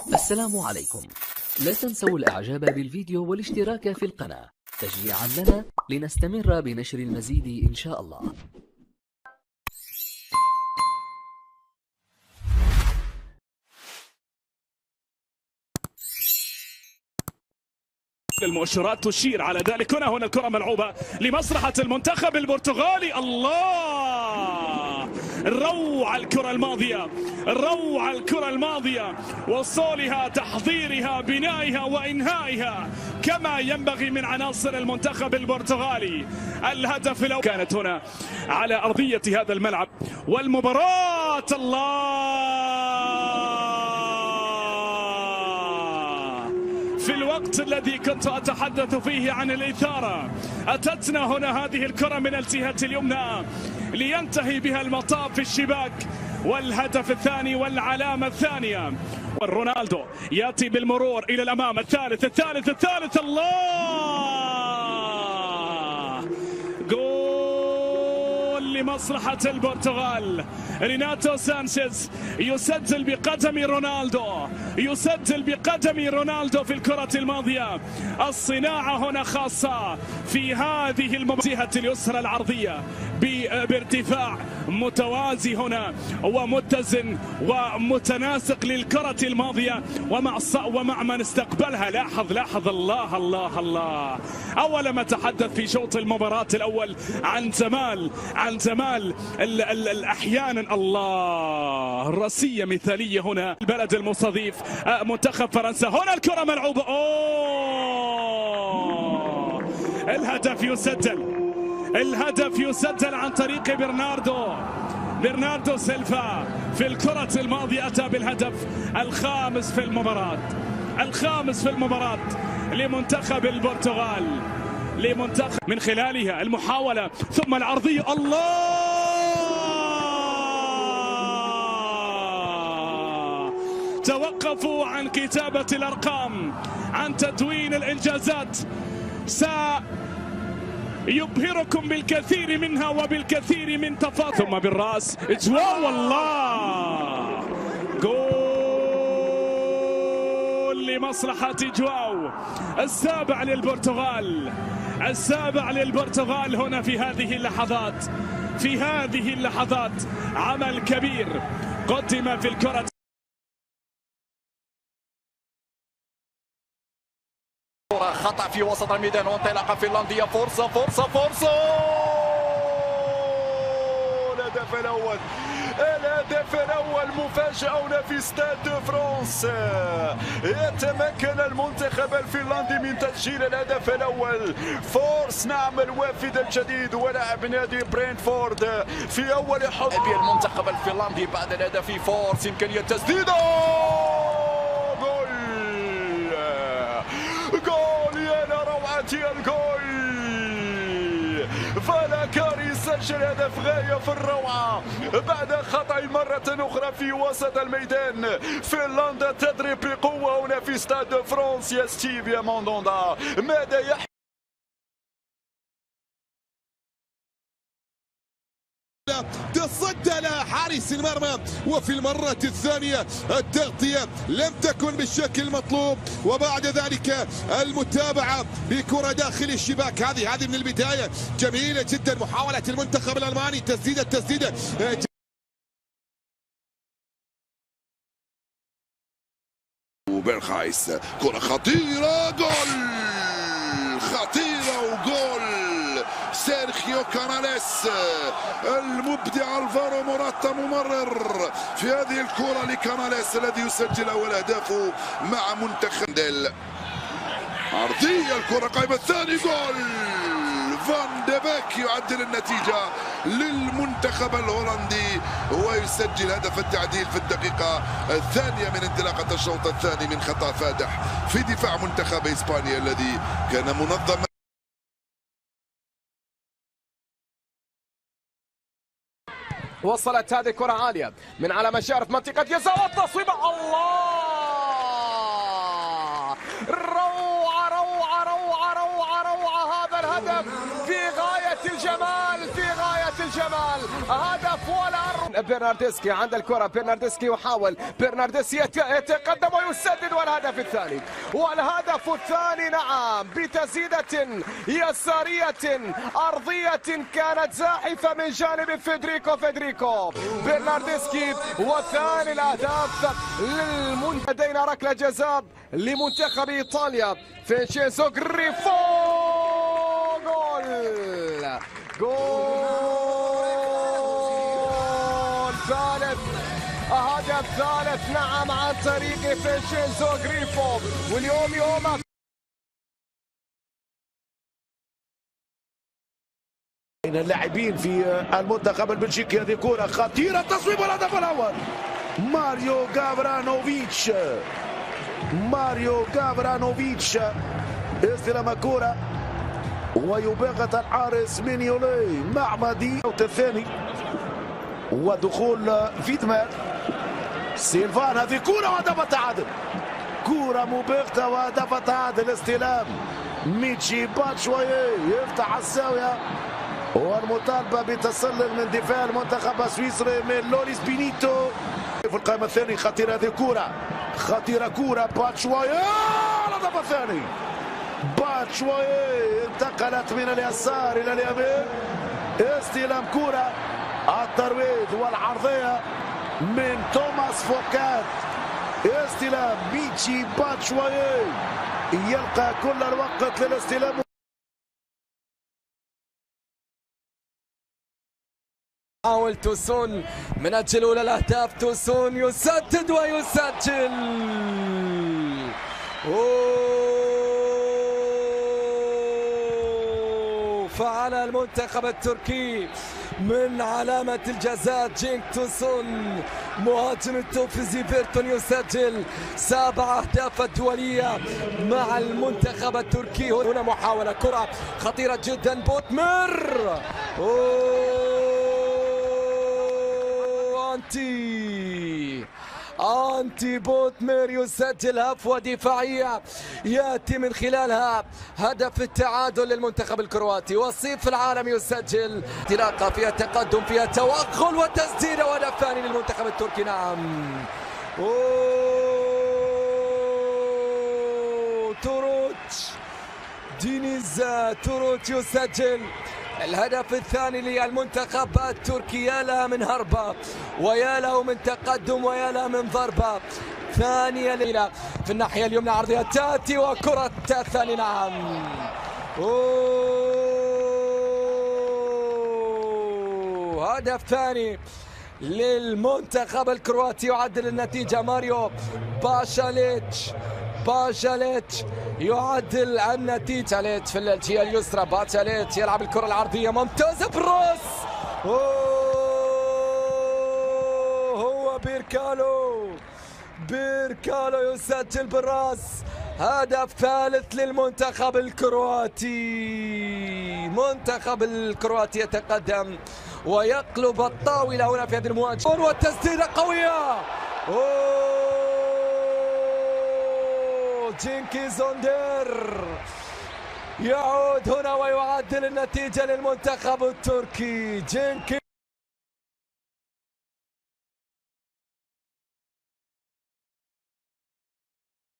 السلام عليكم. لا تنسوا الإعجاب بالفيديو والاشتراك في القناة تشجيعا لنا لنستمر بنشر المزيد إن شاء الله. المؤشرات تشير على ذلك. هنا الكرة ملعوبة لمصلحة المنتخب البرتغالي. الله، روعة الكرة الماضية، روعة الكرة الماضية، وصولها، تحضيرها، بنائها وإنهائها كما ينبغي من عناصر المنتخب البرتغالي. الهدف الأول كانت هنا على أرضية هذا الملعب والمباراة. الله، في الوقت الذي كنت أتحدث فيه عن الإثارة أتتنا هنا هذه الكرة من الجهة اليمنى لينتهي بها المطاف في الشباك، والهدف الثاني والعلامة الثانية. رونالدو يأتي بالمرور إلى الأمام، الثالث. الله، جول لمصلحة البرتغال. ريناتو سانشيز يسجل بقدم رونالدو، يسجل بقدم رونالدو في الكرة الماضية. الصناعة هنا خاصة في هذه المجهة اليسرى العرضية بارتفاع متوازي هنا ومتزن ومتناسق للكرة الماضية ومع من استقبلها. لاحظ الله. أول ما تحدث في شوط المباراة الأول عن جمال أحيانا الله، الرأسية مثالية هنا. البلد المستضيف منتخب فرنسا. هنا الكرة ملعوبة. الهدف يسجل عن طريق برناردو سيلفا في الكرة الماضية. أتى بالهدف الخامس في المباراة لمنتخب البرتغال، من خلالها المحاولة ثم العرضية. الله، توقفوا عن كتابة الأرقام، عن تدوين الإنجازات. يبهركم بالكثير منها وبالكثير من تفاصيل. ثم بالرأس جواو. الله، جول لمصلحة جواو، السابع للبرتغال هنا في هذه اللحظات. عمل كبير قدم في الكرة. خطأ في وسط الميدان وانطلاقة فنلندية. فرصة. الهدف الأول مفاجأة هنا في استاد دو فرانس. يتمكن المنتخب الفنلندي من تسجيل الهدف الأول. فورس، نعم، الوافد الجديد ولاعب نادي برينتفورد في أول حظ المنتخب الفنلندي بعد الهدف. فورس، إمكانية تسديده. الجول، فلاكاري سجل هدف غاية في الروعة بعد خطأ مرة أخرى في وسط الميدان. فنلندا تضرب بقوة هنا في استاد فرانس. يا ستيف يا موندوندا، ماذا يحدث؟ تصدى لها حارس المرمى، وفي المرة الثانية التغطية لم تكن بالشكل المطلوب، وبعد ذلك المتابعة بكرة داخل الشباك. هذه من البداية جميلة جدا. محاولة المنتخب الألماني، تسديدة وبرخايس، كرة خطيرة، جول، وجول سيرخيو كاناليس. المبدع الفارو موراتا ممرر في هذه الكرة لكاناليس الذي يسجل أول أهدافه مع منتخب ديل. عرضية، الكرة قائمة، الثاني جول. فان دي بيك يعدل النتيجة للمنتخب الهولندي ويسجل هدف التعديل في الدقيقة الثانية من انطلاقة الشوط الثاني من خطأ فادح في دفاع منتخب إسبانيا الذي كان منظما. وصلت هذه كرة عالية من على مشارف منطقة جزاء والتصويبة. الله، روعة هذا الهدف في غاية الجمال، هدف ولا برناردسكي عند الكرة. برناردسكي يحاول، برناردسكي يتقدم ويسدد، والهدف الثاني. والهدف الثاني نعم بتسديدة يسارية أرضية كانت زاحفة من جانب فيدريكو برناردسكي. وثاني الأهداف لدينا ركلة جزاء لمنتخب إيطاليا. فينشينزو غريفو، جول ثالث، هدف ثالث نعم عن طريق فينشينزو غريفو. واليوم يوم بين اللاعبين في المنتخب البلجيكي. هذه كرة خطيرة، تصويب الهدف الأول. ماريو غافرانوفيتش استلم الكرة ويباغت الحارس مينيولي مع مدي الثاني ودخول فيدمان سيلفان. هذه كرة وهدف التعادل، كرة مباغتة وهدف التعادل. استلام ميتشي باتشواي يفتح الزاوية والمطالبة بتسلل من دفاع المنتخب السويسري من لوريس بينيتو. في القائمة الثانية خطيرة هذه الكرة، خطيرة كرة باتشواي، الهدف الثاني. باتشواي انتقلت من اليسار إلى اليمين، استلام كرة، الترويض والعرضية من توماس فوكات. استلام ميتشي باتشواي يلقى كل الوقت للاستلام. حاول توسون من أجل أولى الأهداف. توسون يسدد ويسجل. فعل المنتخب التركي من علامة الجزاء جينك توسون مهاجم التوفيزي بيرتون يسجل 7 أهداف الدولية مع المنتخب التركي. هنا محاولة، كرة خطيرة جدا، بوتمر أنتي بوتمر يسجل هفوة دفاعية يأتي من خلالها هدف التعادل للمنتخب الكرواتي. وصيف العالم يسجل انطلاقة فيها تقدم، فيها توغل وتسديدة، وهدف ثاني للمنتخب التركي. نعم دينيز توروت يسجل الهدف الثاني للمنتخب التركي. يا له من هربة ويا له من تقدم ويا له من ضربة ثانية في الناحية اليمنى، عرضية تاتي وكرة الثاني. نعم هدف ثاني للمنتخب الكرواتي يعدل النتيجة. ماريو باشاليتش يعدل النتيجة. في الجهة اليسرى باشاليتش يلعب الكرة العرضية ممتازة بالراس. هو بيركالو يسجل بالراس، هدف ثالث للمنتخب الكرواتي. منتخب الكرواتي يتقدم ويقلب الطاولة هنا في هذه المواجهة، والتسديدة قوية. جينكي زوندر يعود هنا ويعدل النتيجة للمنتخب التركي. جينكي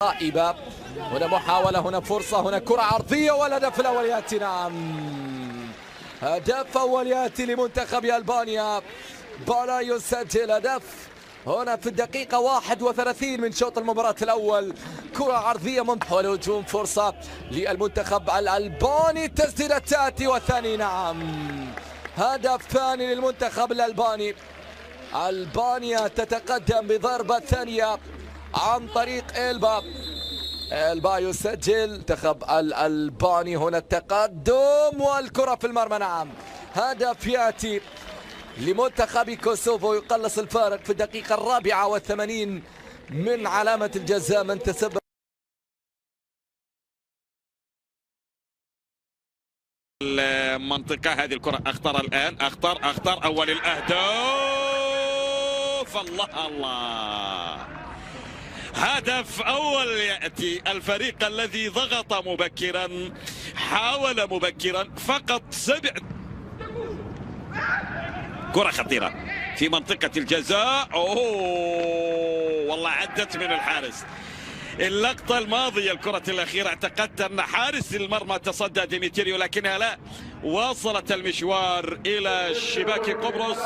غائبة. هنا محاولة، هنا فرصة، هنا كرة عرضية، والهدف الأول يأتي. نعم هدف أول يأتي لمنتخب ألبانيا. بالا يسجل هدف هنا في الدقيقة 31 من شوط المباراة الأول. كرة عرضية ممتازة، الهجوم فرصة للمنتخب الألباني. التسديدة تأتي والثاني. نعم هدف ثاني للمنتخب الألباني. ألبانيا تتقدم بضربة ثانية عن طريق إلبا يسجل. منتخب الألباني هنا التقدم والكرة في المرمى. نعم هدف يأتي لمنتخب كوسوفو يقلص الفارق في الدقيقة 84 من علامة الجزاء من تسبب المنطقة. هذه الكرة أخطر الآن، أخطر أول الأهداف. الله هدف أول يأتي. الفريق الذي ضغط مبكرا، حاول مبكرا، فقط 7 كرة خطيرة في منطقة الجزاء. أوه والله عدت من الحارس. اللقطة الماضية الكرة الأخيرة اعتقدت أن حارس المرمى تصدى ديميتريو، لكنها لا، واصلت المشوار إلى شباك قبرص.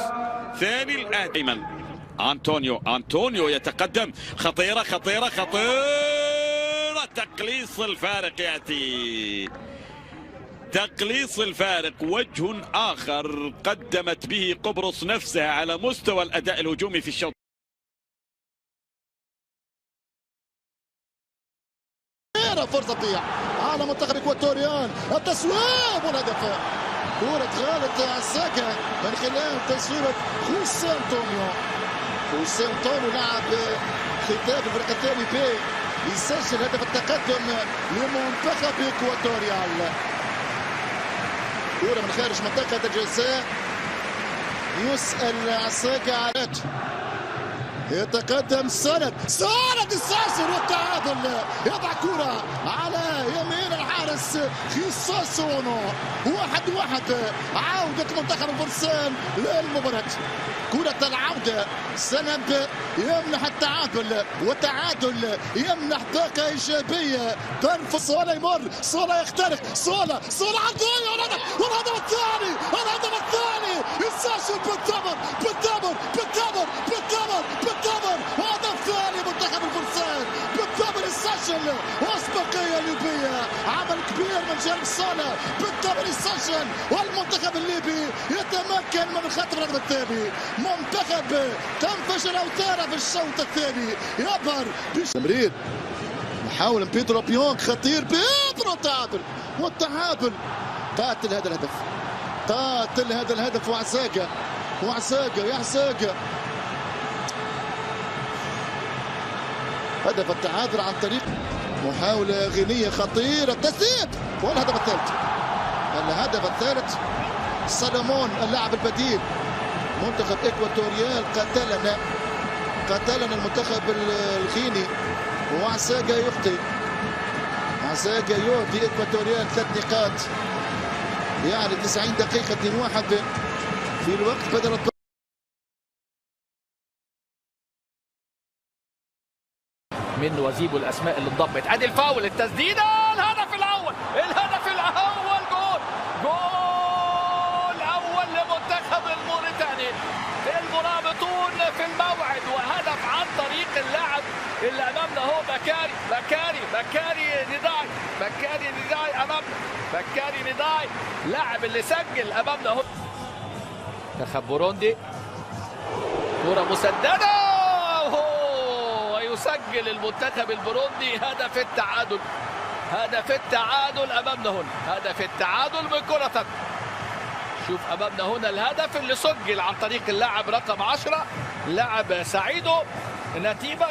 ثاني الأهداف أنطونيو يتقدم، خطيرة خطيرة خطيرة، تقليص الفارق يأتي، تقليص الفارق، وجه آخر قدمت به قبرص نفسها على مستوى الأداء الهجومي في الشوط. فرصة تضيع على منتخب إكواتوريال، التسويب والهدف. كرة خالد عساكا من خلال تسويبة خوسيه أنطونيو. خوسيه أنطونيو لاعب ختام الفريق الثاني بي يسجل هدف التقدم لمنتخب إكواتوريال. كرة من خارج منطقة الجزاء، يسأل عساكا على يتقدم سند يسجل والتعادل، يضع كرة على يمين الحارس خيساسونو. 1-1 عودة منتخب الفرسان للمباراة. كرة العودة، سند يمنح التعادل، والتعادل يمنح طاقة إيجابية. تنفذ صولا، يمر صولا، يخترق صولا عرضية، والهدف الثاني يسجل بالتمر. هدف ثاني منتخب الفرسان بالتمر، يسجل واسبقية ليبية، عمل كبير من جانب صالح. بالتمر يسجل، والمنتخب الليبي يتمكن من خطف الرقم الثاني. منتخب تنفجر أوتاره في الشوط الثاني، يظهر بتمرير محاول بيدرو بيونغ، خطير بيدرو، تعادل، والتعادل قاتل هذا الهدف. وعساكا يا عساكا، هدف التعادل عن طريق محاولة غنية خطيرة، تسديد، والهدف الثالث. سلمون اللاعب البديل منتخب إكواتوريال، قتلنا المنتخب الغيني. وعساكا يخطئ، عساكا يعطي إكواتوريال 3 نقاط، يعني 90 دقيقة 2-1 في الوقت بدل من وزيب الاسماء اللي انضمت. ادي الفاول، التسديده، الهدف الاول جول اول لمنتخب الموريتاني. المرابطون في الموعد، وهدف عن طريق اللاعب اللي امامنا هو بكاري نداي امامنا، لاعب اللي سجل امامنا هو منتخب بوروندي. كرة مسدده، يسجل المنتخب البوروندي هدف التعادل امامنا هنا، هدف التعادل من كرة. شوف امامنا هنا الهدف اللي سجل عن طريق اللاعب رقم 10، لاعب سعيدو. نتيجة